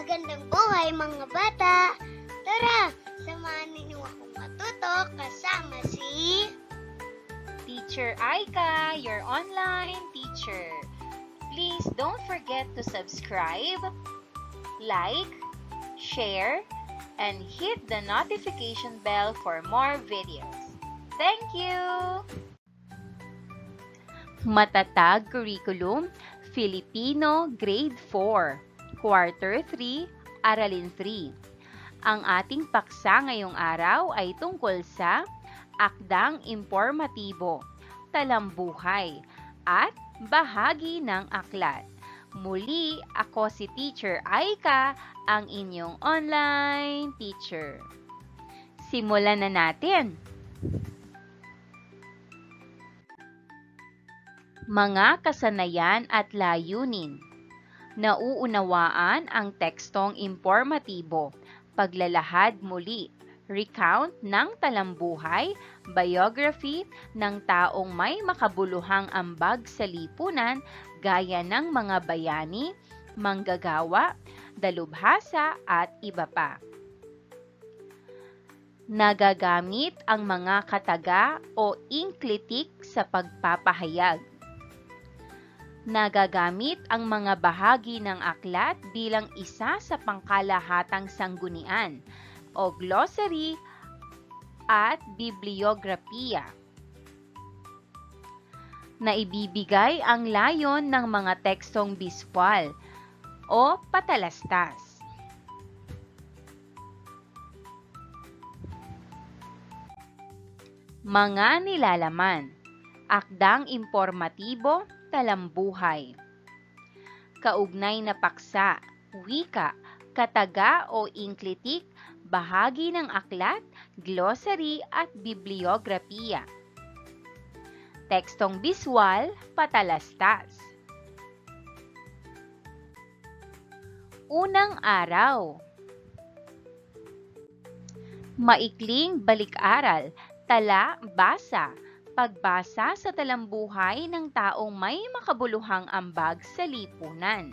Magandang buhay mga bata! Tara, samahan ninyo akong matuto kasama si... Teacher Aika, your online teacher. Please don't forget to subscribe, like, share, and hit the notification bell for more videos. Thank you! Matatag Curriculum, Filipino Grade 4, Quarter 3, Aralin 3. Ang ating paksa ngayong araw ay tungkol sa akdang impormatibo, talambuhay, at bahagi ng aklat. Muli, ako si Teacher Aika, ang inyong online teacher. Simulan na natin! Mga kasanayan at layunin. Nauunawaan ang tekstong impormatibo, paglalahad muli, recount ng talambuhay, biography ng taong may makabuluhang ambag sa lipunan gaya ng mga bayani, manggagawa, dalubhasa at iba pa. Nagagamit ang mga kataga o inklitik sa pagpapahayag. Nagagamit ang mga bahagi ng aklat bilang isa sa pangkalahatang sanggunian o glossary at bibliografiya. Naibibigay ang layon ng mga tekstong biswal o patalastas. Mga nilalaman. Akdang impormatibo, talambuhay. Kaugnay na paksa, wika, kataga o inklitik, bahagi ng aklat, glossary at bibliografiya. Tekstong biswal, patalastas. Unang araw. Maikling balik-aral, tala, basa, pagbasa sa talambuhay ng taong may makabuluhang ambag sa lipunan.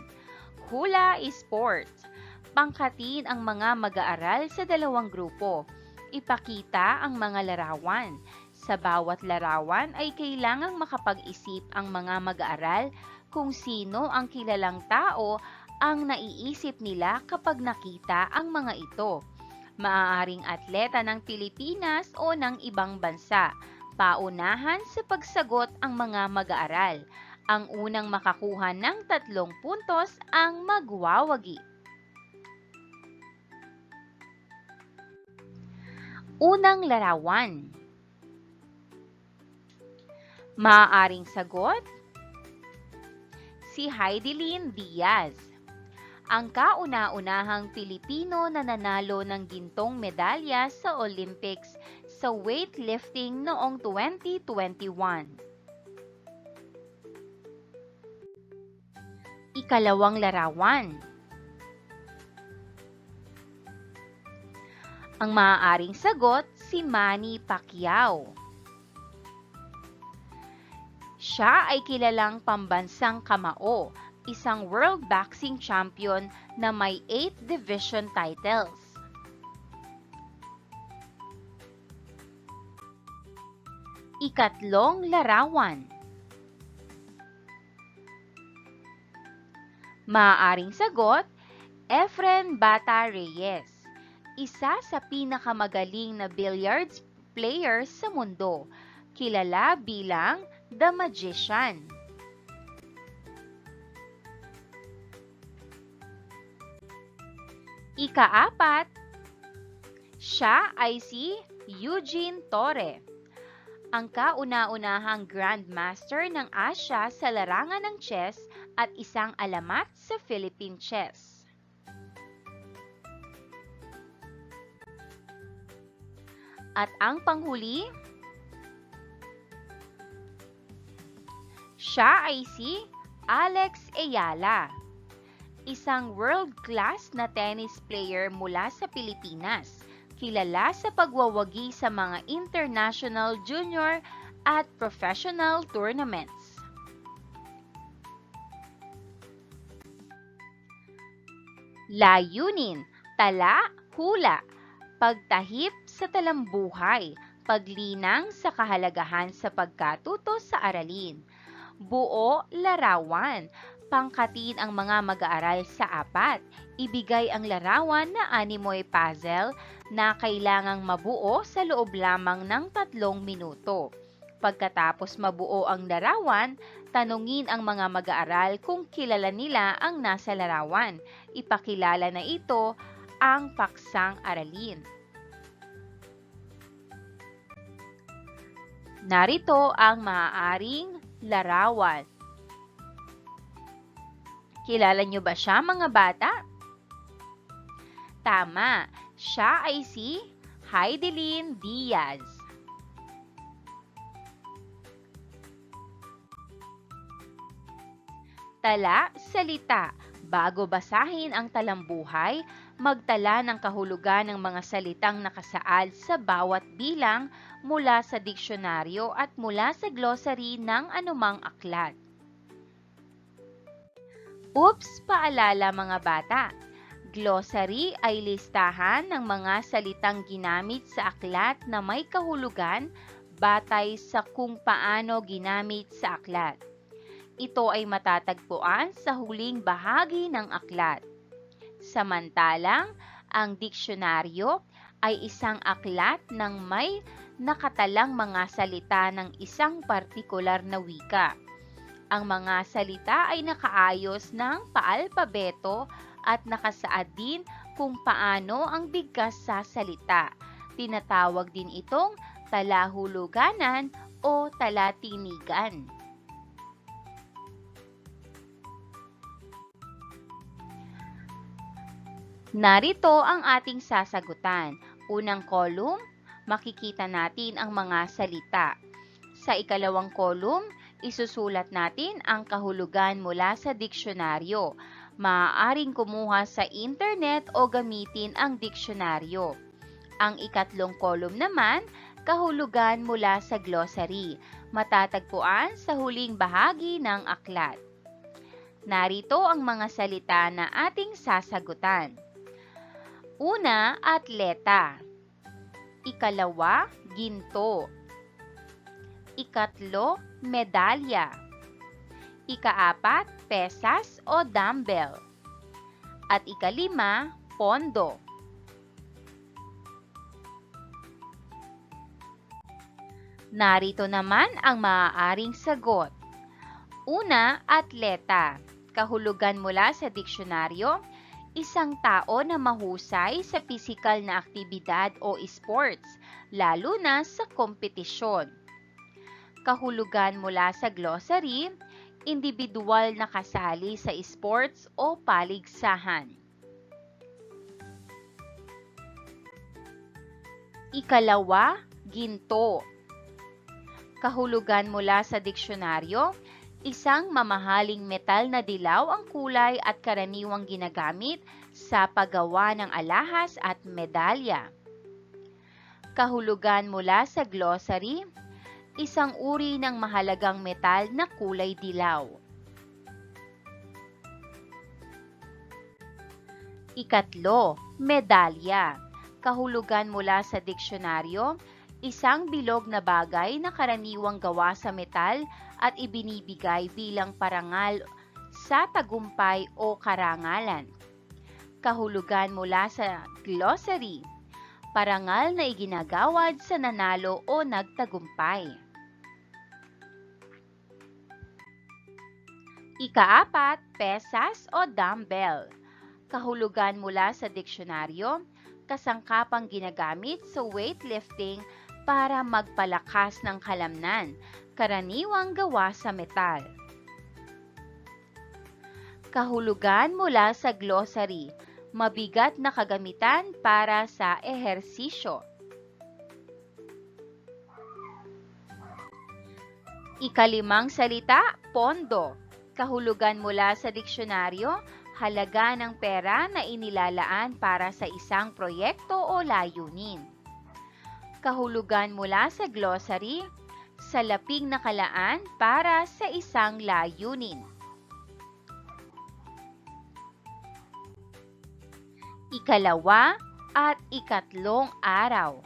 Hula sports. Pangkatin ang mga mag-aaral sa dalawang grupo. Ipakita ang mga larawan. Sa bawat larawan ay kailangang makapag-isip ang mga mag-aaral kung sino ang kilalang tao ang naiisip nila kapag nakita ang mga ito. Maaaring atleta ng Pilipinas o ng ibang bansa. Paunahan sa pagsagot ang mga mag-aaral. Ang unang makakuha ng 3 puntos ang magwawagi. Unang larawan. Maaaring sagot, si Heidelin Diaz. Ang kauna-unahang Pilipino na nanalo ng gintong medalya sa Olympics sa weightlifting noong 2021. Ikalawang larawan. Ang maaaring sagot, si Manny Pacquiao. Siya ay kilalang pambansang kamao, isang world boxing champion na may 8 division titles. Ikatlong larawan. Maaaring sagot, Efren Bata Reyes, isa sa pinakamagaling na billiards player sa mundo, kilala bilang The Magician. Ikaapat, siya ay si Eugene Torre, ang kauna-unahang Grandmaster ng Asia sa larangan ng chess at isang alamat sa Philippine chess. At ang panghuli, siya ay si Alex Ayala, isang world-class na tennis player mula sa Pilipinas, kilala sa pagwawagi sa mga international junior at professional tournaments. Layunin, tala, hula, pagtahip sa talambuhay, paglinang sa kahalagahan sa pagkatuto sa aralin. Buo, larawan, pangkatin ang mga mag-aaral sa apat. Ibigay ang larawan na animoy puzzle na kailangang mabuo sa loob lamang ng 3 minuto. Pagkatapos mabuo ang larawan, tanungin ang mga mag-aaral kung kilala nila ang nasa larawan. Ipakilala na ito ang paksang aralin. Narito ang maaaring larawan. Kilala niyo ba siya, mga bata? Tama, siya ay si Heidelin Diaz. Tala, salita. Bago basahin ang talambuhay, magtala ng kahulugan ng mga salitang nakasaad sa bawat bilang mula sa diksyonaryo at mula sa glossary ng anumang aklat. Oops! Paalala, mga bata. Glossary ay listahan ng mga salitang ginamit sa aklat na may kahulugan batay sa kung paano ginamit sa aklat. Ito ay matatagpuan sa huling bahagi ng aklat. Samantalang, ang diksyonaryo ay isang aklat ng may nakatalang mga salita ng isang partikular na wika. Ang mga salita ay nakaayos ng paalpabeto at nakasaad din kung paano ang bigkas sa salita. Tinatawag din itong talahuluganan o talatinigan. Narito ang ating sasagutan. Unang column, makikita natin ang mga salita. Sa ikalawang column, isusulat natin ang kahulugan mula sa diksyonaryo. Maaaring kumuha sa internet o gamitin ang diksyonaryo. Ang ikatlong column naman, kahulugan mula sa glossary. Matatagpuan sa huling bahagi ng aklat. Narito ang mga salita na ating sasagutan. Una, atleta. Ikalawa, ginto. Ikatlo, medalya. Ikaapat, pesas o dumbbell. At ikalima, pondo. Narito naman ang maaaring sagot. Una, atleta. Kahulugan mula sa diksyonaryo, isang tao na mahusay sa pisikal na aktibidad o sports, lalo na sa kompetisyon. Kahulugan mula sa glossary, individual na kasali sa sports o paligsahan. Ikalawa, ginto. Kahulugan mula sa diksyonaryo, isang mamahaling metal na dilaw ang kulay at karaniwang ginagamit sa paggawa ng alahas at medalya. Kahulugan mula sa glossary, isang uri ng mahalagang metal na kulay dilaw. Ikatlo, medalya. Kahulugan mula sa diksyonaryo, isang bilog na bagay na karaniwang gawa sa metal at ibinibigay bilang parangal sa tagumpay o karangalan. Kahulugan mula sa glossary, parangal na iginagawad sa nanalo o nagtagumpay. Ikaapat, pesas o dumbbell. Kahulugan mula sa diksyonaryo, kasangkapang ginagamit sa weightlifting para magpalakas ng kalamnan, karaniwang gawa sa metal. Kahulugan mula sa glossary, mabigat na kagamitan para sa ehersisyo. Ikalimang salita, pondo. Kahulugan mula sa diksyonaryo, halaga ng pera na inilalaan para sa isang proyekto o layunin. Kahulugan mula sa glossary, salaping nakalaan para sa isang layunin. Ikalawa at ikatlong araw.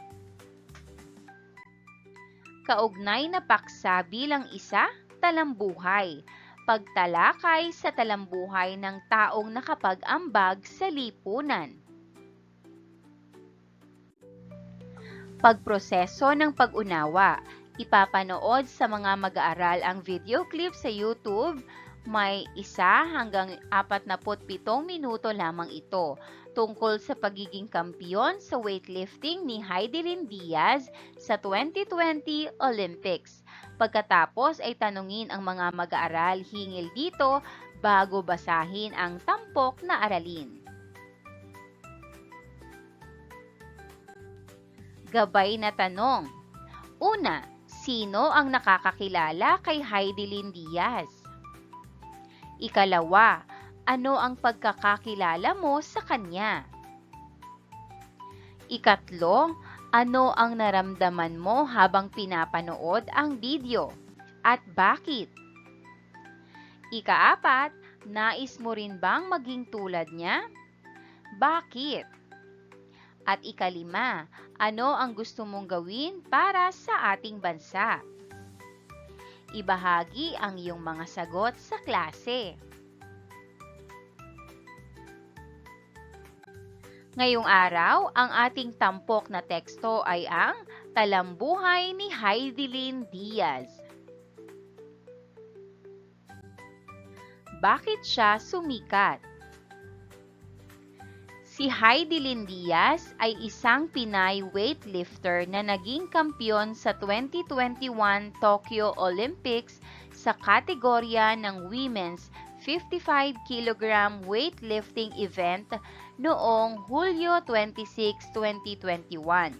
Kaugnay na paksa bilang isa, talambuhay. Pagtalakay sa talambuhay ng taong nakapag-ambag sa lipunan. Pagproseso ng pag-unawa. Ipapanood sa mga mag-aaral ang video clip sa YouTube. May 1 hanggang 47 minuto lamang ito tungkol sa pagiging kampiyon sa weightlifting ni Heidelin Diaz sa 2020 Olympics. Pagkatapos ay tanungin ang mga mag-aaral hinggil dito bago basahin ang tampok na aralin. Gabay na tanong. Una, sino ang nakakakilala kay Heidelin Diaz? Ikalawa, ano ang pagkakakilala mo sa kanya? Ikatlo, ano ang naramdaman mo habang pinapanood ang video at bakit? Ikaapat, nais mo rin bang maging tulad niya? Bakit? At ikalima, ano ang gusto mong gawin para sa ating bansa? Ibahagi ang iyong mga sagot sa klase. Ngayong araw, ang ating tampok na teksto ay ang Talambuhay ni Heidelin Diaz. Bakit siya sumikat? Si Heidelin Diaz ay isang Pinay weightlifter na naging kampiyon sa 2021 Tokyo Olympics sa kategorya ng Women's 55 kg weightlifting event noong Hulyo 26, 2021.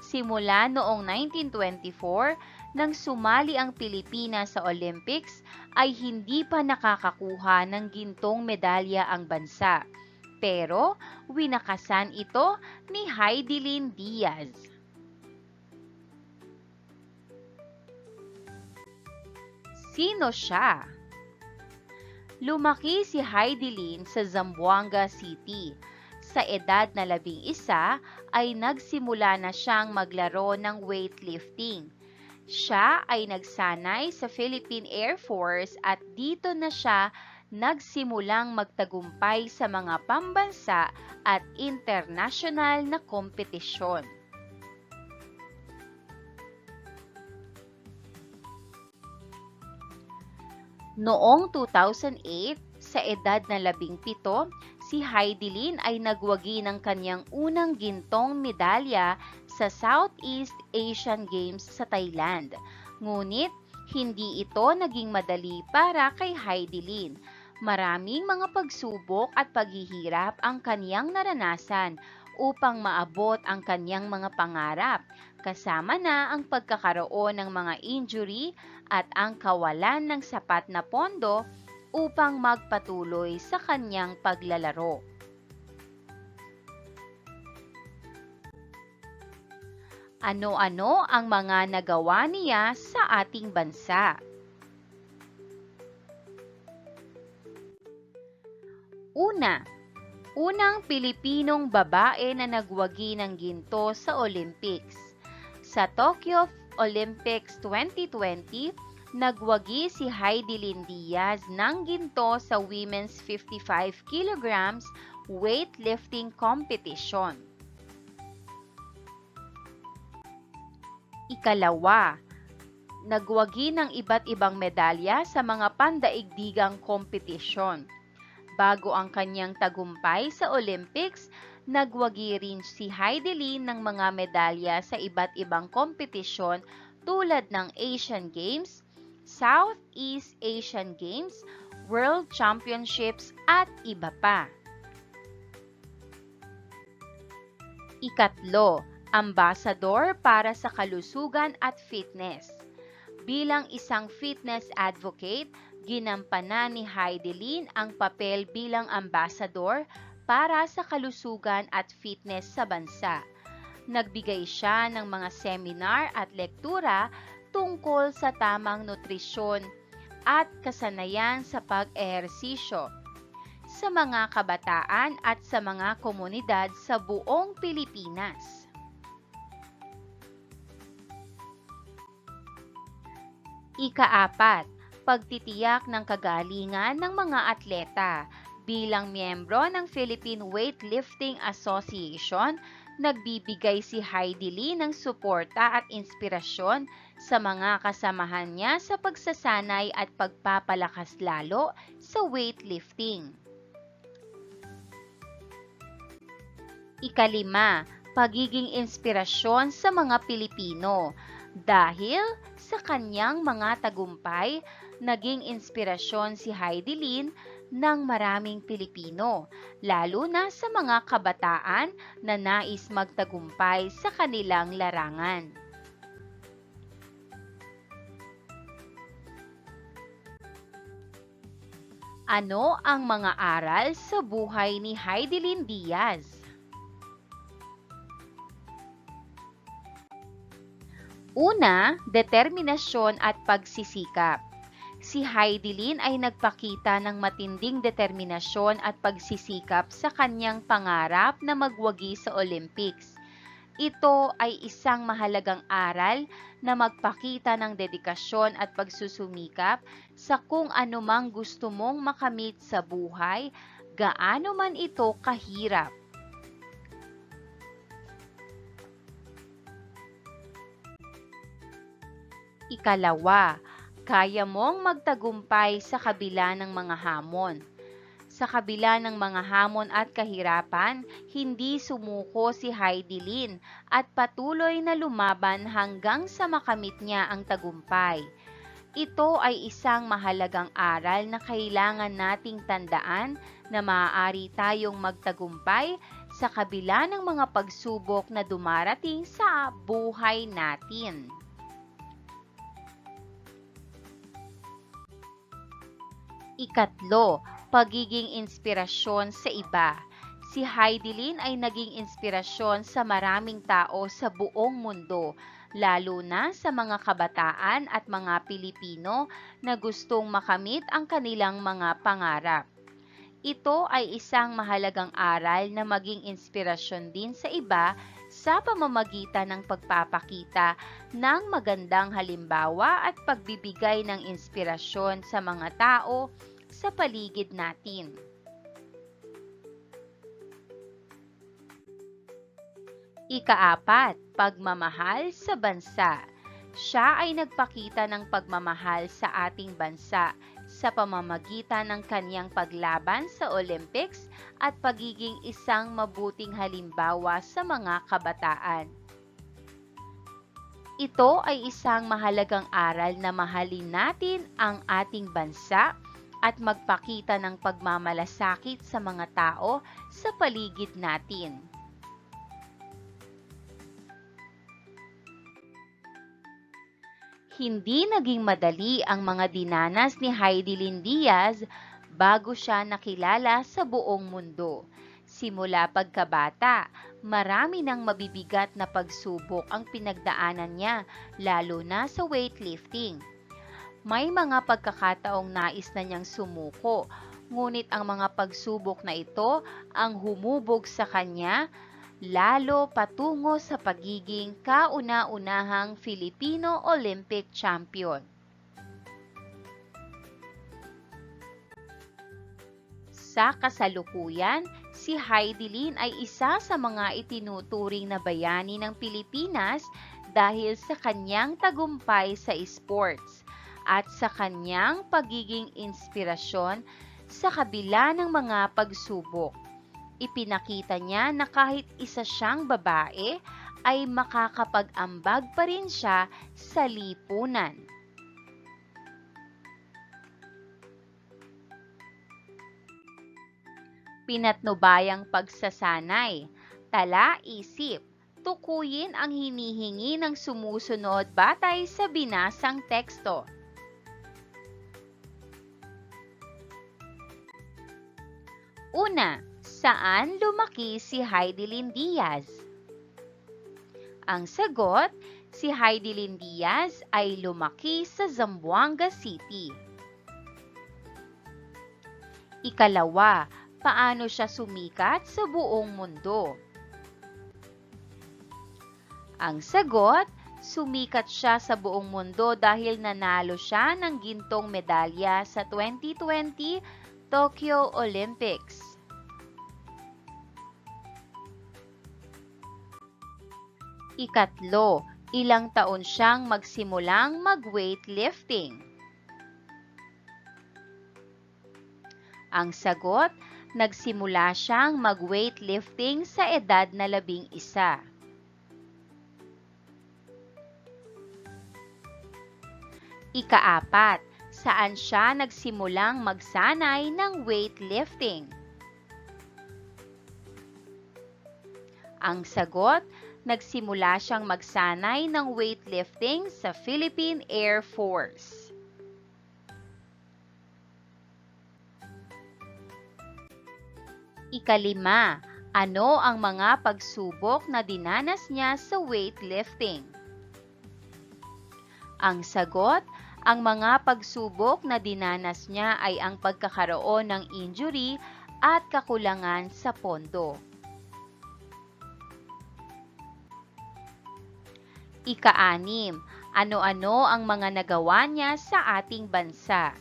Simula noong 1924, nang sumali ang Pilipinas sa Olympics, ay hindi pa nakakakuha ng gintong medalya ang bansa. Pero winakasan ito ni Heidelin Diaz. Sino siya? Lumaki si Heidelin sa Zamboanga City. Sa edad na 11 ay nagsimula na siyang maglaro ng weightlifting. Siya ay nagsanay sa Philippine Air Force at dito na siya nagsimulang magtagumpay sa mga pambansa at international na kompetisyon. Noong 2008, sa edad na 17, si Heidelin ay nagwagi ng kanyang unang gintong medalya sa Southeast Asian Games sa Thailand. Ngunit, hindi ito naging madali para kay Heidelin. Maraming mga pagsubok at paghihirap ang kaniyang naranasan upang maabot ang kaniyang mga pangarap, kasama na ang pagkakaroon ng mga injury at ang kawalan ng sapat na pondo upang magpatuloy sa kaniyang paglalaro. Ano-ano ang mga nagawa niya sa ating bansa? Una, unang Pilipinong babae na nagwagi ng ginto sa Olympics. Sa Tokyo Olympics 2020, nagwagi si Heidelin Diaz ng ginto sa Women's 55 kg weightlifting competition. Ikalawa, nagwagi ng iba't ibang medalya sa mga pandaigdigang kompetisyon. Bago ang kanyang tagumpay sa Olympics, nagwagi rin si Heidelin ng mga medalya sa iba't ibang kompetisyon tulad ng Asian Games, Southeast Asian Games, World Championships at iba pa. Ikatlo, ambasador para sa kalusugan at fitness. Bilang isang fitness advocate, ginampanan ni Heidelin ang papel bilang ambasador para sa kalusugan at fitness sa bansa. Nagbigay siya ng mga seminar at lektura tungkol sa tamang nutrisyon at kasanayan sa pag-ehersisyo. sa mga kabataan at sa mga komunidad sa buong Pilipinas. Ika-4, pagtitiyak ng kagalingan ng mga atleta. Bilang miyembro ng Philippine Weightlifting Association, nagbibigay si Heidi Lee ng suporta at inspirasyon sa mga kasamahan niya sa pagsasanay at pagpapalakas lalo sa weightlifting. Ika-5, pagiging inspirasyon sa mga Pilipino. Dahil sa kanyang mga tagumpay, naging inspirasyon si Heidi Lee ng maraming Pilipino, lalo na sa mga kabataan na nais magtagumpay sa kanilang larangan. Ano ang mga aral sa buhay ni Heidi Lee Diaz? Una, determinasyon at pagsisikap. Si Heidi Lee ay nagpakita ng matinding determinasyon at pagsisikap sa kanyang pangarap na magwagi sa Olympics. Ito ay isang mahalagang aral na magpakita ng dedikasyon at pagsusumikap sa kung anumang gusto mong makamit sa buhay, gaano man ito kahirap. Ikalawa, kaya mong magtagumpay sa kabila ng mga hamon. Sa kabila ng mga hamon at kahirapan, hindi sumuko si Heidi Lee at patuloy na lumaban hanggang sa makamit niya ang tagumpay. Ito ay isang mahalagang aral na kailangan nating tandaan na maaari tayong magtagumpay sa kabila ng mga pagsubok na dumarating sa buhay natin. Ikatlo, pagiging inspirasyon sa iba. Si Heidi Lee ay naging inspirasyon sa maraming tao sa buong mundo, lalo na sa mga kabataan at mga Pilipino na gustong makamit ang kanilang mga pangarap. Ito ay isang mahalagang aral na maging inspirasyon din sa iba sa pamamagitan ng pagpapakita ng magandang halimbawa at pagbibigay ng inspirasyon sa mga tao sa paligid natin. Ika-4, pagmamahal sa bansa. Siya ay nagpakita ng pagmamahal sa ating bansa sa pamamagitan ng kanyang paglaban sa Olympics at pagiging isang mabuting halimbawa sa mga kabataan. Ito ay isang mahalagang aral na mahalin natin ang ating bansa at magpakita ng pagmamalasakit sa mga tao sa paligid natin. Hindi naging madali ang mga dinanas ni Heidi Lee Diaz bago siya nakilala sa buong mundo. Simula pagkabata, marami ng mabibigat na pagsubok ang pinagdaanan niya, lalo na sa weightlifting. May mga pagkakataong nais na niyang sumuko, ngunit ang mga pagsubok na ito ang humubog sa kanya, lalo patungo sa pagiging kauna-unahang Filipino Olympic champion. Sa kasalukuyan, si Heidi Lee ay isa sa mga itinuturing na bayani ng Pilipinas dahil sa kanyang tagumpay sa sports at sa kanyang pagiging inspirasyon sa kabila ng mga pagsubok. Ipinakita niya na kahit isa siyang babae, ay makakapag-ambag pa rin siya sa lipunan. Pinatnubayang pagsasanay, tala-isip, tukuyin ang hinihingi ng sumusunod batay sa binasang teksto. Una, saan lumaki si Heidi Lee Diaz? Ang sagot, si Heidi Lee Diaz ay lumaki sa Zamboanga City. Ikalawa, paano siya sumikat sa buong mundo? Ang sagot, sumikat siya sa buong mundo dahil nanalo siya ng gintong medalya sa 2020 Tokyo Olympics. Ikatlo, ilang taon siyang magsimulang mag-weightlifting? Ang sagot, nagsimula siyang mag-weightlifting sa edad na 11. Ikaapat, saan siya nagsimulang magsanay ng weightlifting? Ang sagot, nagsimula siyang magsanay ng weightlifting sa Philippine Air Force. Ikalima, ano ang mga pagsubok na dinanas niya sa weightlifting? Ang sagot, ang mga pagsubok na dinanas niya ay ang pagkakaroon ng injury at kakulangan sa pondo. Ika-6, ano-ano ang mga nagawa niya sa ating bansa?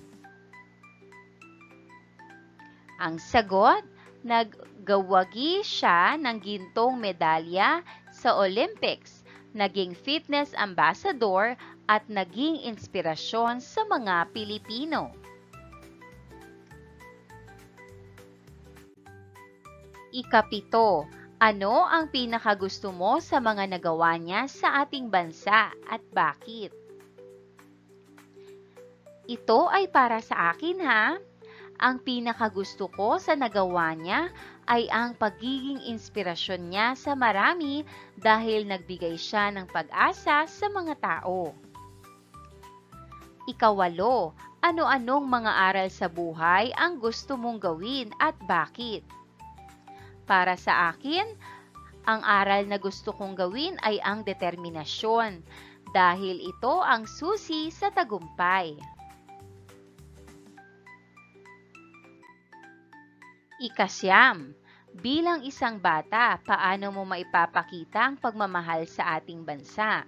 Ang sagot, naggawagi siya ng gintong medalya sa Olympics, naging fitness ambassador at naging inspirasyon sa mga Pilipino. Ika-7, ano ang pinakagusto mo sa mga nagawa niya sa ating bansa at bakit? Ito ay para sa akin ha. Ang pinakagusto ko sa nagawa niya ay ang pagiging inspirasyon niya sa marami dahil nagbigay siya ng pag-asa sa mga tao. Ika-8, ano-anong mga aral sa buhay ang gusto mong gawin at bakit? Para sa akin, ang aral na gusto kong gawin ay ang determinasyon dahil ito ang susi sa tagumpay. Ika-9, bilang isang bata, paano mo maipapakita ang pagmamahal sa ating bansa?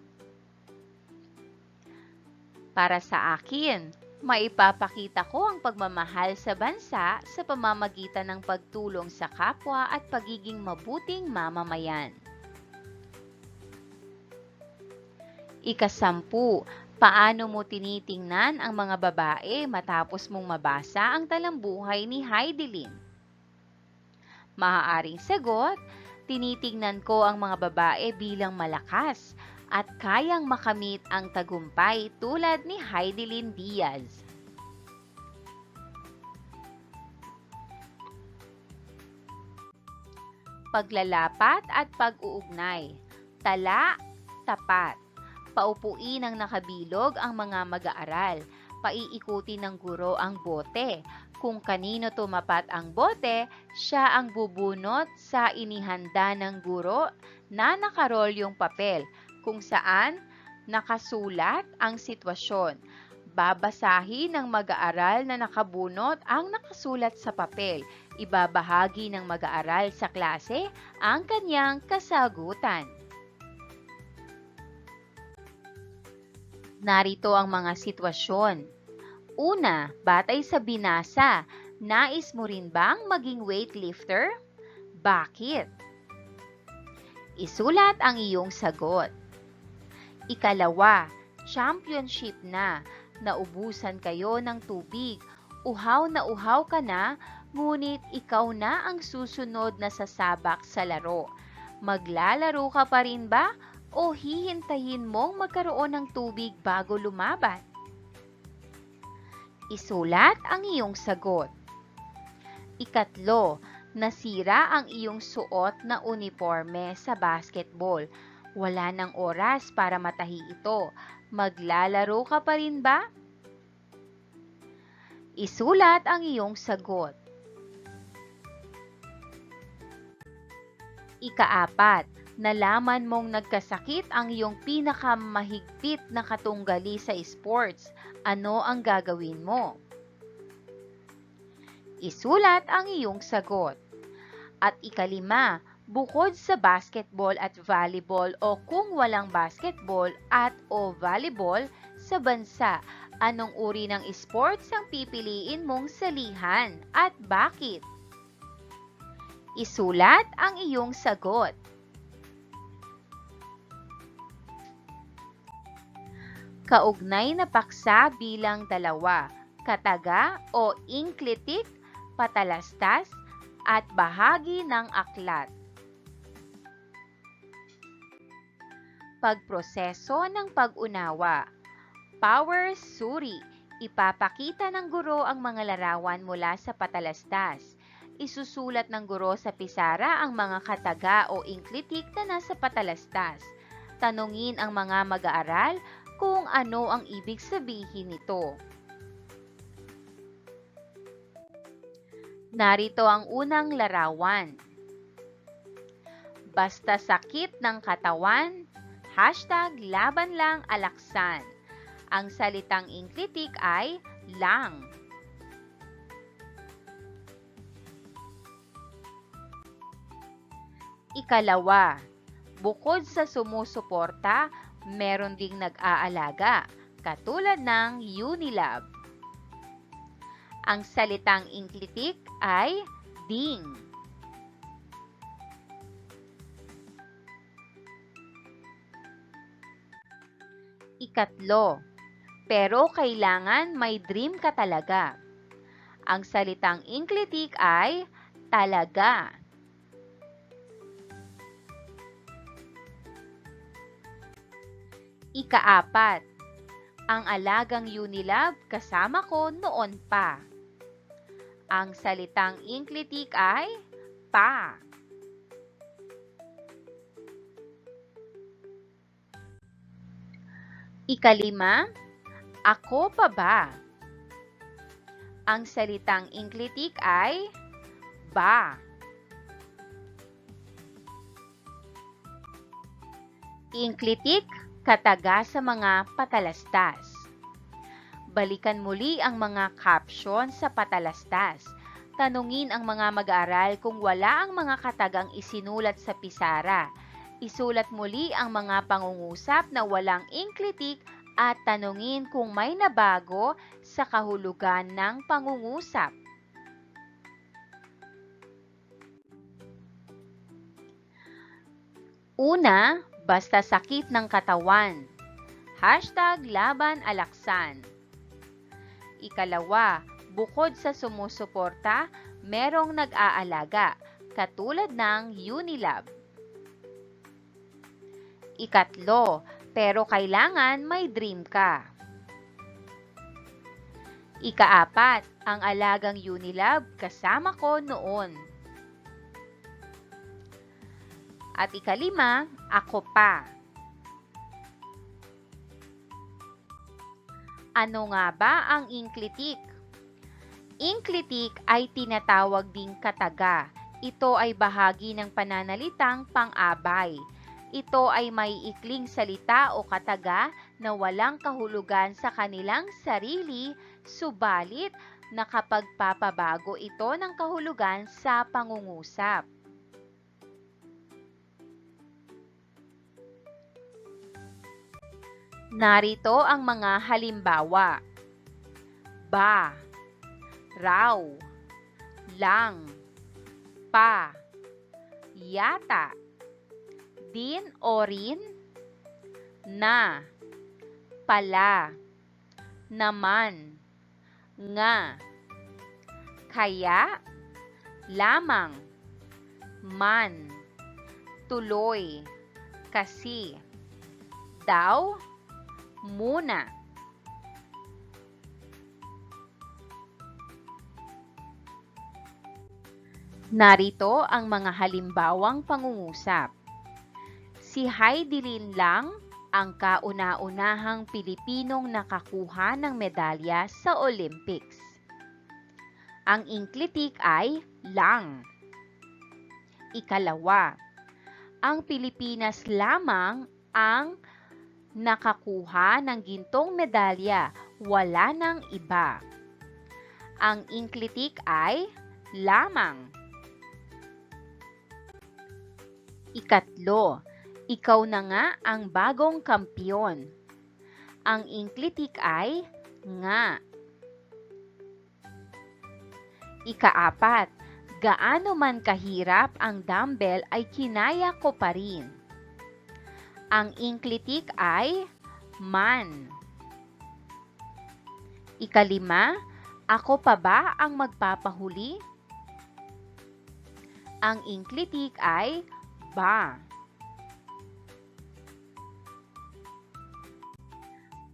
Para sa akin, maipapakita ko ang pagmamahal sa bansa sa pamamagitan ng pagtulong sa kapwa at pagiging mabuting mamamayan. Ika-10, paano mo tinitingnan ang mga babae matapos mong mabasa ang talambuhay ni Heidelin? Maaaring sagot, tinitingnan ko ang mga babae bilang malakas at kayang makamit ang tagumpay tulad ni Heidelin Diaz. Paglalapat at pag-uugnay. Tala, tapat. Paupuin ng nakabilog ang mga mag-aaral. Paiikutin ng guro ang bote. Kung kanino tumapat ang bote, siya ang bubunot sa inihanda ng guro na nakarolyong papel, kung saan nakasulat ang sitwasyon. Babasahin ng mag-aaral na nakabunot ang nakasulat sa papel. Ibabahagi ng mag-aaral sa klase ang kanyang kasagutan. Narito ang mga sitwasyon. Una, batay sa binasa, nais mo rin bang maging weightlifter? Bakit? Isulat ang iyong sagot. Ikalawa, championship na, naubusan kayo ng tubig, uhaw na uhaw ka na, ngunit ikaw na ang susunod na sasabak sa laro. Maglalaro ka pa rin ba o hihintayin mong magkaroon ng tubig bago lumaban? Isulat ang iyong sagot. Ikatlo, nasira ang iyong suot na uniforme sa basketball. Wala nang oras para matahi ito. Maglalaro ka pa rin ba? Isulat ang iyong sagot. Ika-4, nalaman mong nagkasakit ang iyong pinakamahigpit na katunggali sa sports. Ano ang gagawin mo? Isulat ang iyong sagot. At ikalima, bukod sa basketball at volleyball o kung walang basketball at o volleyball sa bansa, anong uri ng sports ang pipiliin mong salihan at bakit? Isulat ang iyong sagot. Kaugnay na paksa bilang dalawa, kataga o inklitik, patalastas, at bahagi ng aklat. Pagproseso ng pag-unawa. Power suri. Ipapakita ng guro ang mga larawan mula sa patalastas. Isusulat ng guro sa pisara ang mga kataga o inklitik na nasa patalastas. Tanungin ang mga mag-aaral kung ano ang ibig sabihin nito. Narito ang unang larawan. Basta sakit ng katawan, #laban lang alaksan. Ang salitang inklitik ay lang. Ikalawa, bukod sa sumusuporta, meron ding nag-aalaga, katulad ng Unilab. Ang salitang inklitik ay ding. Ikatlo, pero kailangan may dream ka talaga. Ang salitang inklitik ay talaga. Ikaapat, ang alagang Unilab kasama ko noon pa. Ang salitang inklitik ay pa. Ikalima, ako pa ba? Ang salitang inklitik ay ba. Inklitik, kataga sa mga patalastas. Balikan muli ang mga caption sa patalastas. Tanungin ang mga mag-aaral kung wala ang mga katagang isinulat sa pisara. Isulat muli ang mga pangungusap na walang inklitik at tanungin kung may nabago sa kahulugan ng pangungusap. Una, basta sakit ng katawan. #laban alaksan. Ikalawa, bukod sa sumusuporta, merong nag-aalaga, katulad ng Unilab. Ikatlo, pero kailangan may dream ka. Ikaapat, ang alagang Unilab kasama ko noon. At ikalima, ako pa. Ano nga ba ang inklitik? Inklitik ay tinatawag ding kataga. Ito ay bahagi ng pananalitang pang-abay. Ito ay may ikling salita o kataga na walang kahulugan sa kanilang sarili, subalit nakapagpapabago ito ng kahulugan sa pangungusap. Narito ang mga halimbawa. Ba, raw, lang, pa, yata, din o rin, na, pala, naman, nga, kaya, lamang, man, tuloy, kasi, daw, muna. Narito ang mga halimbawang pangungusap. Si Heidi Lin lang ang kauna-unahang Pilipinong nakakuha ng medalya sa Olympics. Ang inklitik ay lang. Ikalawa, ang Pilipinas lamang ang nakakuha ng gintong medalya, wala nang iba. Ang inklitik ay lamang. Ikatlo, ikaw na nga ang bagong kampiyon. Ang inklitik ay nga. Ikaapat, gaano man kahirap ang dumbbell ay kinaya ko pa rin. Ang inklitik ay man. Ikalima, ako pa ba ang magpapahuli? Ang inklitik ay ba.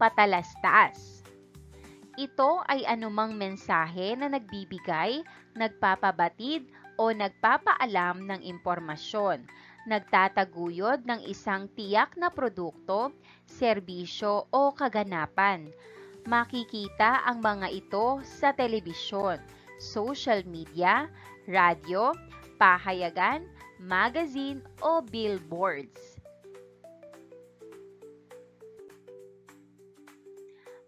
Patalastas. Ito ay anumang mensahe na nagbibigay, nagpapabatid o nagpapaalam ng impormasyon, nagtataguyod ng isang tiyak na produkto, serbisyo o kaganapan. Makikita ang mga ito sa telebisyon, social media, radyo, pahayagan, magazine o billboards.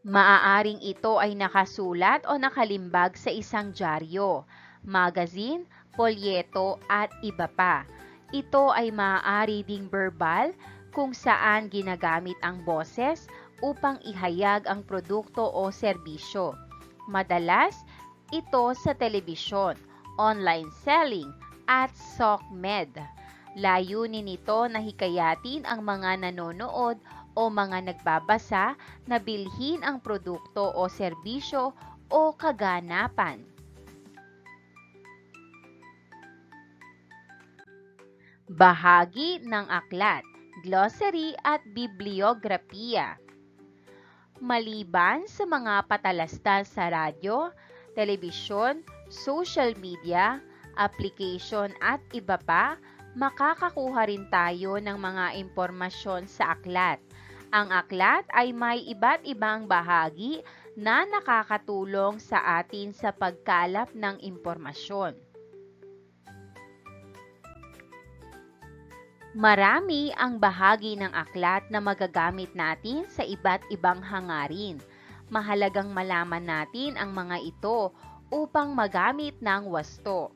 Maaaring ito ay nakasulat o nakalimbag sa isang dyaryo, magazine, polyeto at iba pa. Ito ay maaari ding verbal kung saan ginagamit ang boses upang ihayag ang produkto o serbisyo. Madalas, ito sa telebisyon, online selling, at SOCMED. Layunin nito na hikayatin ang mga nanonood o mga nagbabasa na bilhin ang produkto o serbisyo o kaganapan. Bahagi ng aklat, glossary at bibliografiya. Maliban sa mga patalastas sa radyo, telebisyon, social media, application at iba pa, makakakuha rin tayo ng mga impormasyon sa aklat. Ang aklat ay may iba't ibang bahagi na nakakatulong sa atin sa pagkalap ng impormasyon. Marami ang bahagi ng aklat na magagamit natin sa iba't ibang hangarin. Mahalagang malaman natin ang mga ito upang magamit ng wasto.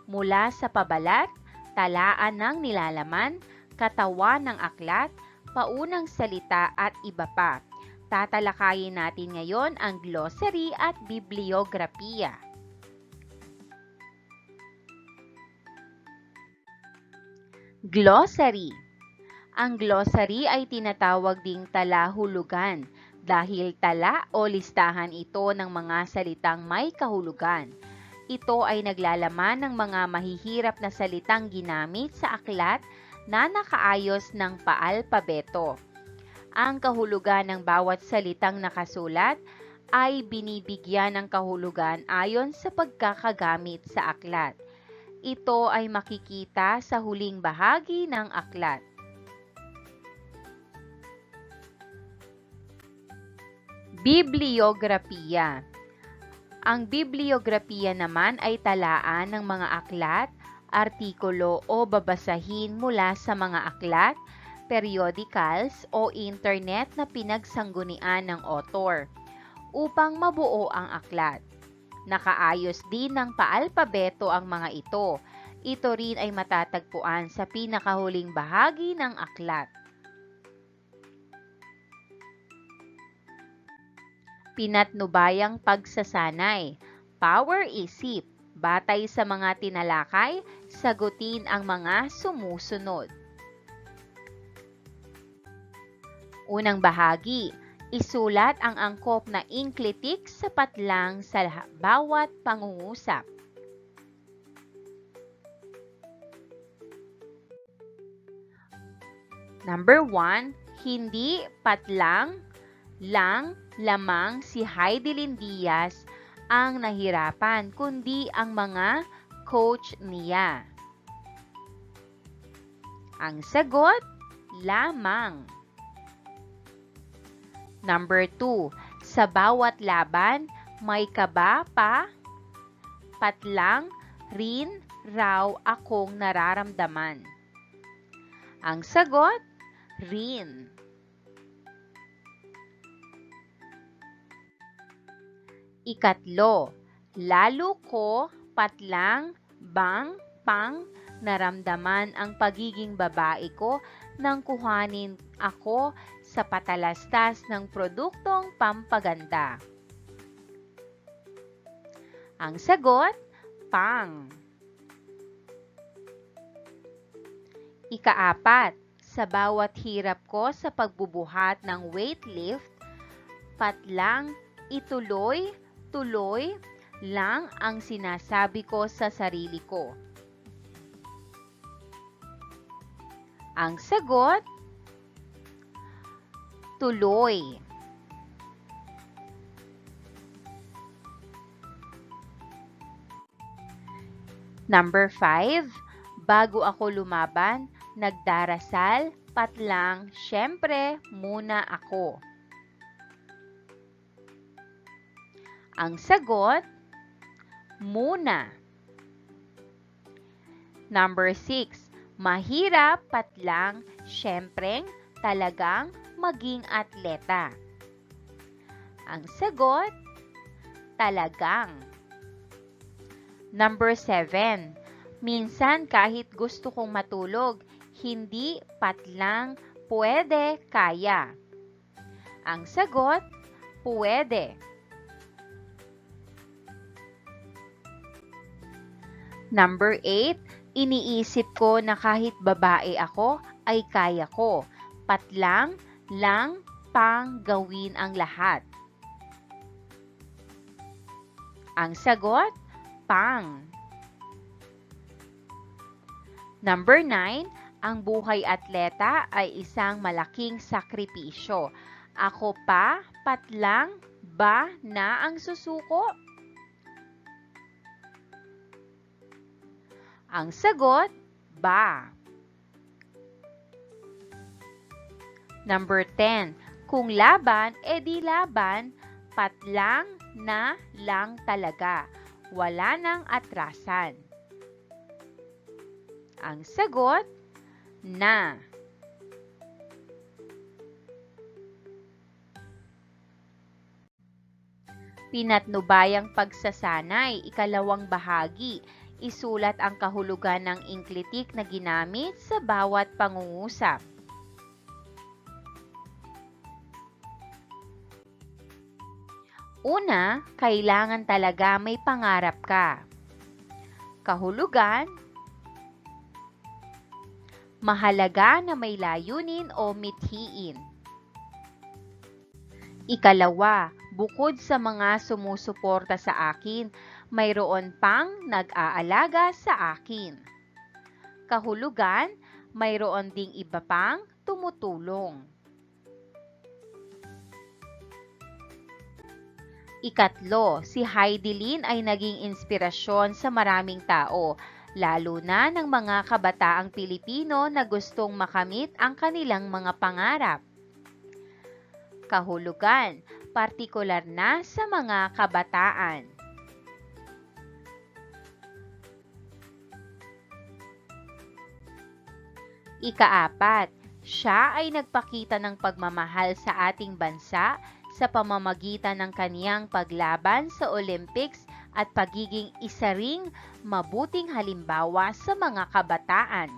Mula sa pabalat, talaan ng nilalaman, katawan ng aklat, paunang salita at iba pa. Tatalakayin natin ngayon ang glossary at bibliografiya. Glossary. Ang glossary ay tinatawag ding talahulugan dahil tala o listahan ito ng mga salitang may kahulugan. Ito ay naglalaman ng mga mahihirap na salitang ginamit sa aklat na nakaayos ng paalpabeto. Ang kahulugan ng bawat salitang nakasulat ay binibigyan ng kahulugan ayon sa pagkakagamit sa aklat. Ito ay makikita sa huling bahagi ng aklat. Bibliografiya. Ang bibliografiya naman ay talaan ng mga aklat, artikulo o babasahin mula sa mga aklat, periodicals o internet na pinagsanggunian ng author upang mabuo ang aklat. Nakaayos din ng paalpabeto ang mga ito. Ito rin ay matatagpuan sa pinakahuling bahagi ng aklat. Pinatnubayang pagsasanay. Power isip. Batay sa mga tinalakay, sagutin ang mga sumusunod. Unang bahagi. Isulat ang angkop na inklitik sapat lang sa bawat pangungusap. Number 1, hindi patlang lang lamang si Heidelin Diaz ang nahirapan kundi ang mga coach niya. Ang sagot, lamang. Number 2, sa bawat laban, may kaba pa, patlang rin raw akong nararamdaman. Ang sagot, rin. Ikatlo, Lalo ko, patlang, bang, pang, naramdaman ang pagiging babae ko nang kuhanin ako sa patalastas ng produktong pampaganda. Ang sagot, pang. Ika-4, sa bawat hirap ko sa pagbubuhat ng weight lift, patlang, ituloy, tuloy lang ang sinasabi ko sa sarili ko. Ang sagot, tuloy. Number 5, bago ako lumaban, nagdarasal, patlang, syempre, muna ako. Ang sagot, muna. Number 6, mahirap, patlang, syempreng, talagang maging atleta. Ang sagot, talagang. Number 7, minsan kahit gusto kong matulog, hindi patlang, pwede, kaya. Ang sagot, pwede. Number 8, iniisip ko na kahit babae ako, ay kaya ko. Patlang, lang, pang gawin ang lahat. Ang sagot, pang. Number 9, ang buhay atleta ay isang malaking sakripisyo. Ako pa, patlang, ba na ang susuko? Ang sagot, ba. Number 10, kung laban, edi laban, patlang na lang talaga. Wala nang atrasan. Ang sagot, na. Pinatnubayang pagsasanay, ikalawang bahagi. Isulat ang kahulugan ng inklitik na ginamit sa bawat pangungusap. Una, kailangan talaga may pangarap ka. Kahulugan, mahalaga na may layunin o mithiin. Ikalawa, bukod sa mga sumusuporta sa akin, mayroon pang nag-aalaga sa akin. Kahulugan, mayroon ding iba pang tumutulong. Ikatlo, si Heidelin ay naging inspirasyon sa maraming tao, lalo na ng mga kabataang Pilipino na gustong makamit ang kanilang mga pangarap. Kahulugan, partikular na sa mga kabataan. Ika-4, siya ay nagpakita ng pagmamahal sa ating bansa sa pamamagitan ng kaniyang paglaban sa Olympics at pagiging isa ring mabuting halimbawa sa mga kabataan.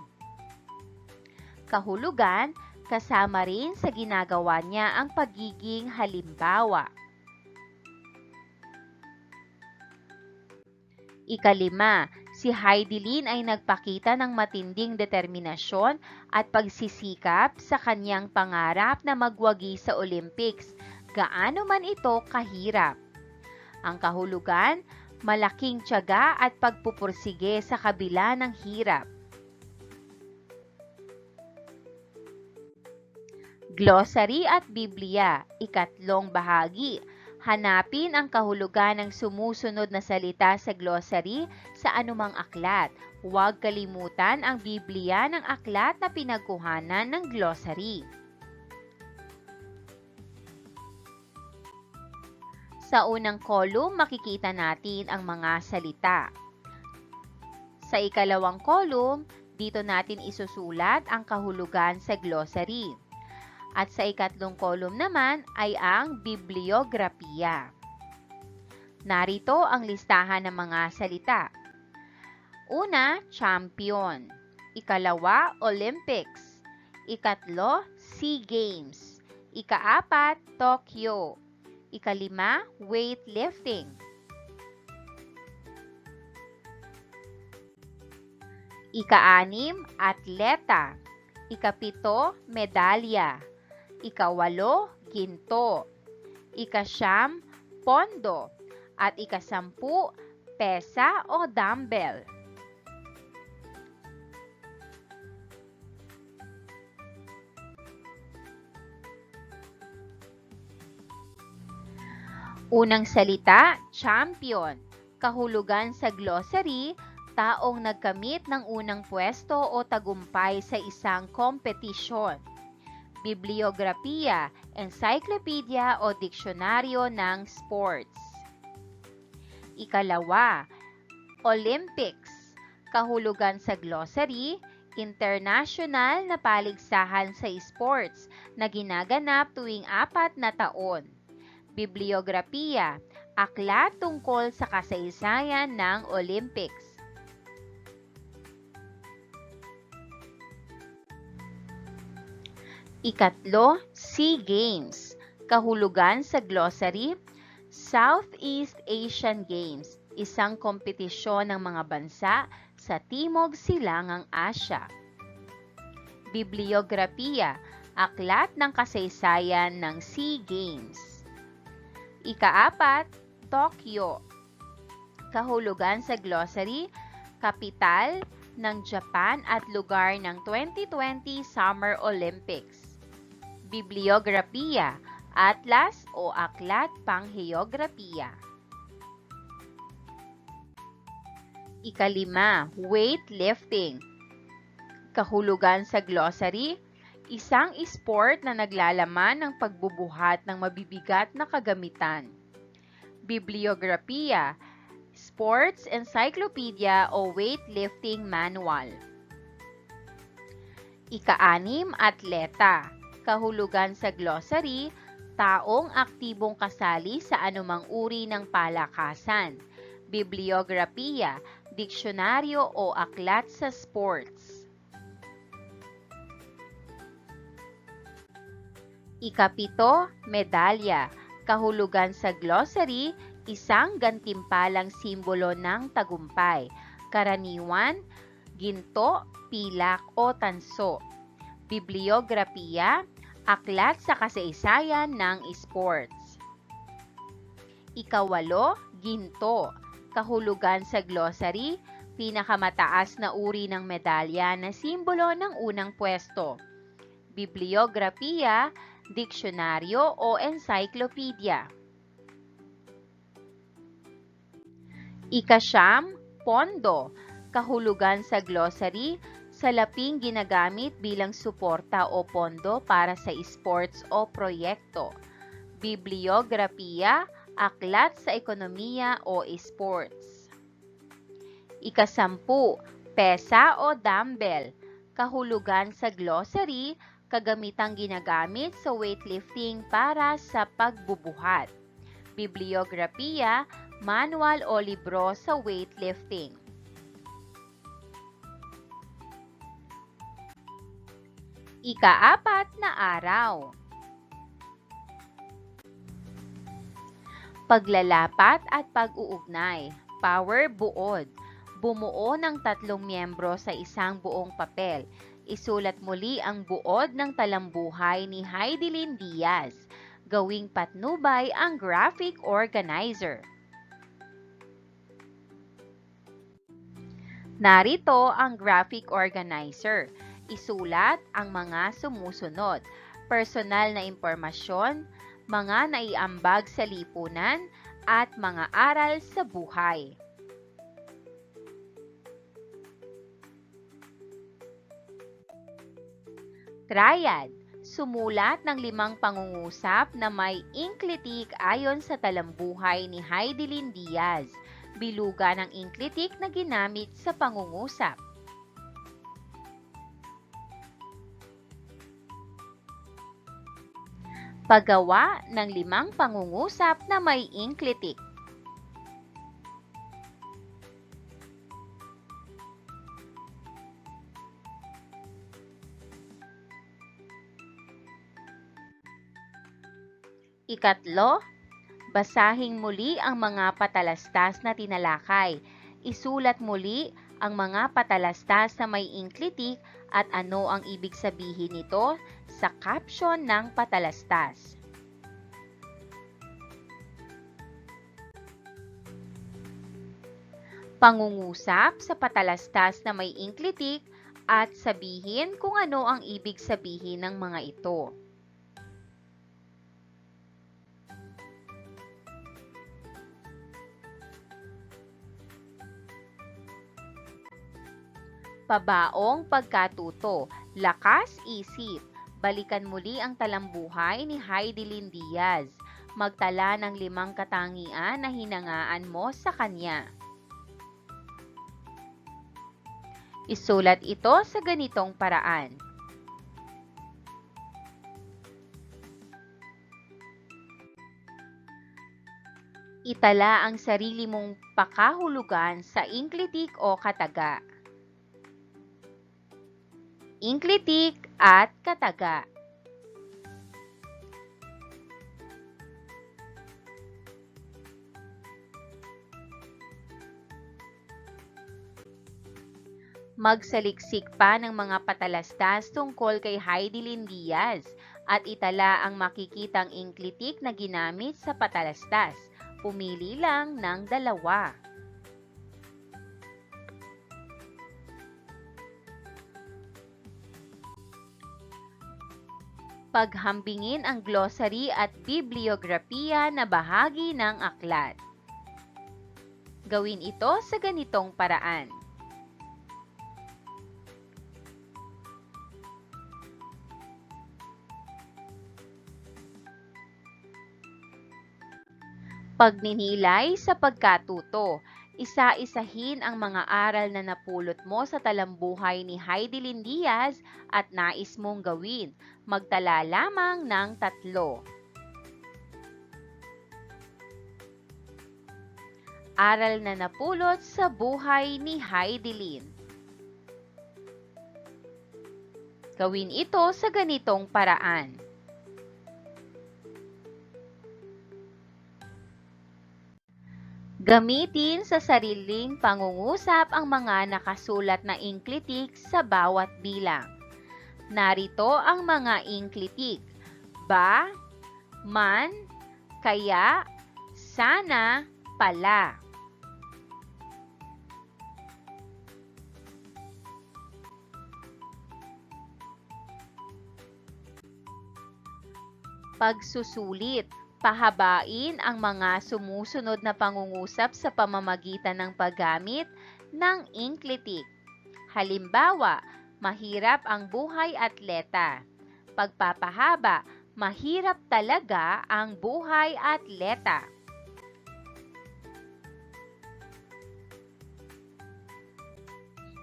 Kahulugan, kasama rin sa ginagawa niya ang pagiging halimbawa. Ika-5, si Heidelin ay nagpakita ng matinding determinasyon at pagsisikap sa kanyang pangarap na magwagi sa Olympics, gaano man ito kahirap. Ang kahulugan, malaking tiyaga at pagpupursige sa kabila ng hirap. Glossary at Biblia, ikatlong bahagi. Hanapin ang kahulugan ng sumusunod na salita sa glossary sa anumang aklat. Huwag kalimutan ang Biblia ng aklat na pinagkuhanan ng glossary. Sa unang column, makikita natin ang mga salita. Sa ikalawang column, dito natin isusulat ang kahulugan sa glossary. At sa ikatlong column naman ay ang bibliografiya. Narito ang listahan ng mga salita. Una, champion. Ikalawa, Olympics. Ikatlo, SEA Games. Ikaapat, Tokyo. Ikalima, weightlifting. Ikaanim, atleta. Ikapito, medalya. Ikawalo, ginto. Ikasyam, pondo. At ikasampu, pesa o dumbbell. Unang salita, champion. Kahulugan sa glossary, taong nagkamit ng unang pwesto o tagumpay sa isang kompetisyon. Bibliografiya, encyclopedia o diksyonaryo ng sports. Ikalawa, Olympics. Kahulugan sa glossary, international na paligsahan sa sports na ginaganap tuwing 4 na taon. Bibliografiya, aklat tungkol sa kasaysayan ng Olympics. Ikatlo, SEA Games. Kahulugan sa glossary, Southeast Asian Games, isang kompetisyon ng mga bansa sa Timog Silangang Asya. Bibliografiya, aklat ng kasaysayan ng SEA Games. Ikaapat, Tokyo. Kahulugan sa glossary, kapital ng Japan at lugar ng 2020 Summer Olympics. Bibliografiya, atlas o aklat pangheograpiya. Ikalima, weightlifting. Kahulugan sa glossary, isang sport na naglalaman ng pagbubuhat ng mabibigat na kagamitan. Bibliografiya, sports encyclopedia o weightlifting manual. Ika-6, atleta. Kahulugan sa glossary, taong aktibong kasali sa anumang uri ng palakasan. Bibliografiya, diksyonaryo o aklat sa sports. Ikapito, medalya. Kahulugan sa glossary, isang gantimpalang simbolo ng tagumpay. Karaniwan, ginto, pilak o tanso. Bibliografiya, aklat sa kasaysayan ng sports. Ikawalo, ginto. Kahulugan sa glossary, pinakamataas na uri ng medalya na simbolo ng unang pwesto. Bibliografiya, diksyonaryo o encyclopedia. Ika-9, pondo. Kahulugan sa glossary, salaping ginagamit bilang suporta o pondo para sa sports o proyekto. Bibliografiya, aklat sa ekonomiya o sports. Ika-10, pesa o dumbbell. Kahulugan sa glossary, kagamitang ginagamit sa weightlifting para sa pagbubuhat. Bibliografiya, manual o libro sa weightlifting. Ika-4 na araw. Paglalapat at pag-uugnay. Power buod. Bumuo ng 3 miyembro sa isang buong papel. Isulat muli ang buod ng talambuhay ni Heidelin Diaz. Gawing patnubay ang graphic organizer. Narito ang graphic organizer. Isulat ang mga sumusunod: personal na impormasyon, mga naiambag sa lipunan, at mga aral sa buhay. Triad. Sumulat ng 5 pangungusap na may inklitik ayon sa talambuhay ni Heidelin Diaz. Bilugan ng inklitik na ginamit sa pangungusap. Paggawa ng 5 pangungusap na may inklitik. Ikatlo, basahing muli ang mga patalastas na tinalakay. Isulat muli ang mga patalastas na may inklitik at ano ang ibig sabihin nito sa caption ng patalastas. Pangungusap sa patalastas na may inklitik at sabihin kung ano ang ibig sabihin ng mga ito. Pabaong pagkatuto, lakas isip. Balikan muli ang talambuhay ni Heidelin Diaz. Magtala ng 5 katangian na hinangaan mo sa kanya. Isulat ito sa ganitong paraan. Itala ang sarili mong pakahulugan sa inklitik o kataga. Inklitik at kataga. Magsaliksik pa ng mga patalastas tungkol kay Heidelin Diaz at itala ang makikitang inklitik na ginamit sa patalastas. Pumili lang ng 2. Paghambingin ang glossary at bibliografiya na bahagi ng aklat. Gawin ito sa ganitong paraan. Pagninilay sa pagkatuto. Isa-isahin ang mga aral na napulot mo sa talambuhay ni Heidelin Diaz at nais mong gawin. Magtala lamang ng 3. Aral na napulot sa buhay ni Heidelin. Gawin ito sa ganitong paraan. Gamitin sa sariling pangungusap ang mga nakasulat na inklitik sa bawat bilang. Narito ang mga inklitik: ba, man, kaya, sana, pala. Pagsusulit. Pahabain ang mga sumusunod na pangungusap sa pamamagitan ng paggamit ng inklitik. Halimbawa, mahirap ang buhay atleta. Pagpapahaba, mahirap talaga ang buhay atleta.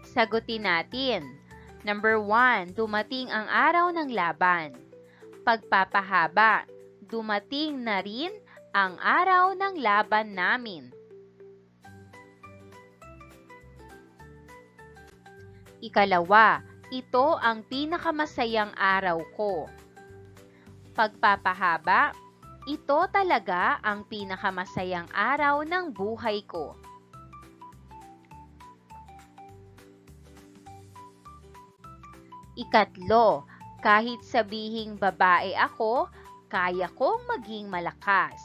Sagutin natin. Number 1, dumating ang araw ng laban. Pagpapahaba, dumating na rin ang araw ng laban namin. Ikalawa, ito ang pinakamasayang araw ko. Pagpapahaba, ito talaga ang pinakamasayang araw ng buhay ko. Ikatlo, kahit sabihing babae ako, kaya kong maging malakas.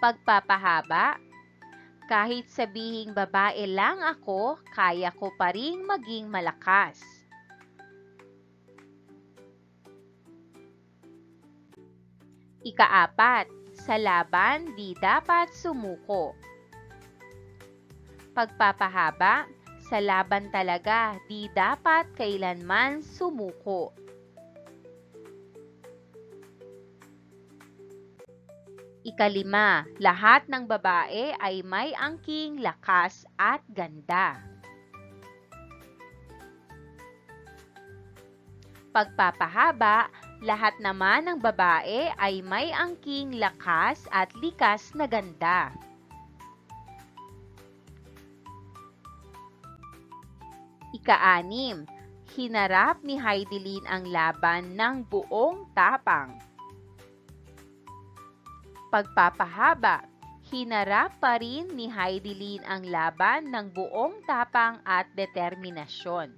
Pagpapahaba, kahit sabihing babae lang ako, kaya ko pa ring maging malakas. Ika-4, sa laban di dapat sumuko. Pagpapahaba, sa laban talaga di dapat kailanman sumuko. Ika-5, lahat ng babae ay may angking, lakas at ganda. Pagpapahaba, lahat naman ng babae ay may angking, lakas at likas na ganda. Ika-6, hinarap ni Heidelin ang laban ng buong tapang. Pagpapahaba, hinarap pa rin ni Heidelin ang laban ng buong tapang at determinasyon.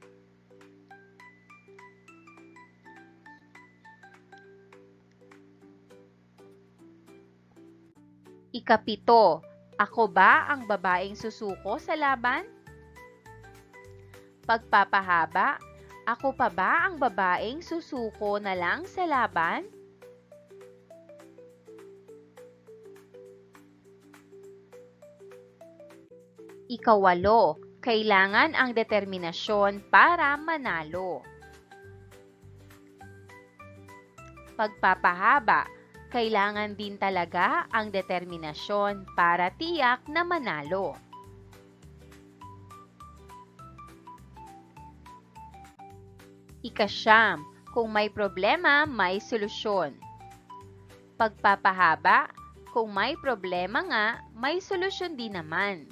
Ikapito, ako ba ang babaeng susuko sa laban? Pagpapahaba, ako pa ba ang babaeng susuko na lang sa laban? Ikawalo, kailangan ang determinasyon para manalo. Pagpapahaba, kailangan din talaga ang determinasyon para tiyak na manalo. Ikasyam, kung may problema, may solusyon. Pagpapahaba, kung may problema nga, may solusyon din naman.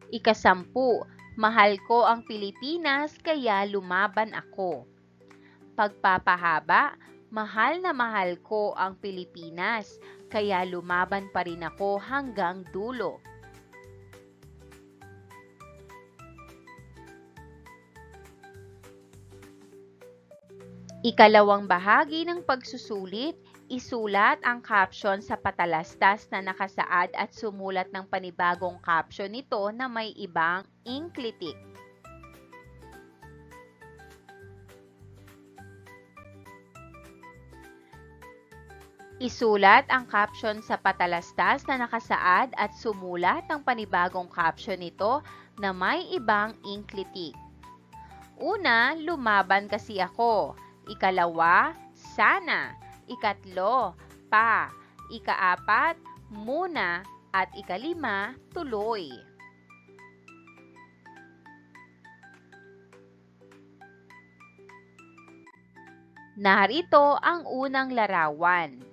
Ikasampu, mahal ko ang Pilipinas kaya lumaban ako. Pagpapahaba, mahal na mahal ko ang Pilipinas kaya lumaban pa rin ako hanggang dulo. Ikalawang bahagi ng pagsusulit, isulat ang caption sa patalastas na nakasaad at sumulat ng panibagong caption nito na may ibang inklitik. Isulat ang caption sa patalastas na nakasaad at sumulat ng panibagong caption nito na may ibang inklitik. Una, lumaban kasi ako. Ikalawa, sana. Ikatlo, pa. Ikaapat, muna. At ikalima, tuloy. Narito ang unang larawan.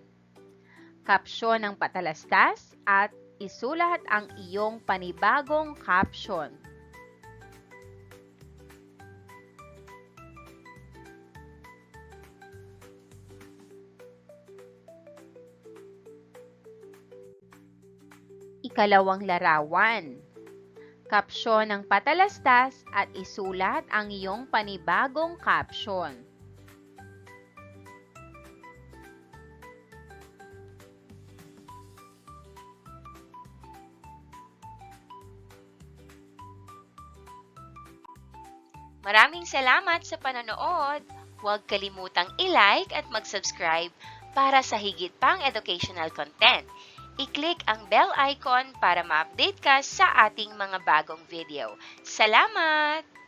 Kapsyon ng patalastas at isulat ang iyong panibagong caption. Ikalawang larawan. Kapsyon ng patalastas at isulat ang iyong panibagong caption. Maraming salamat sa panonood. Huwag kalimutang i-like at mag-subscribe para sa higit pang educational content. I-click ang bell icon para ma-update ka sa ating mga bagong video. Salamat!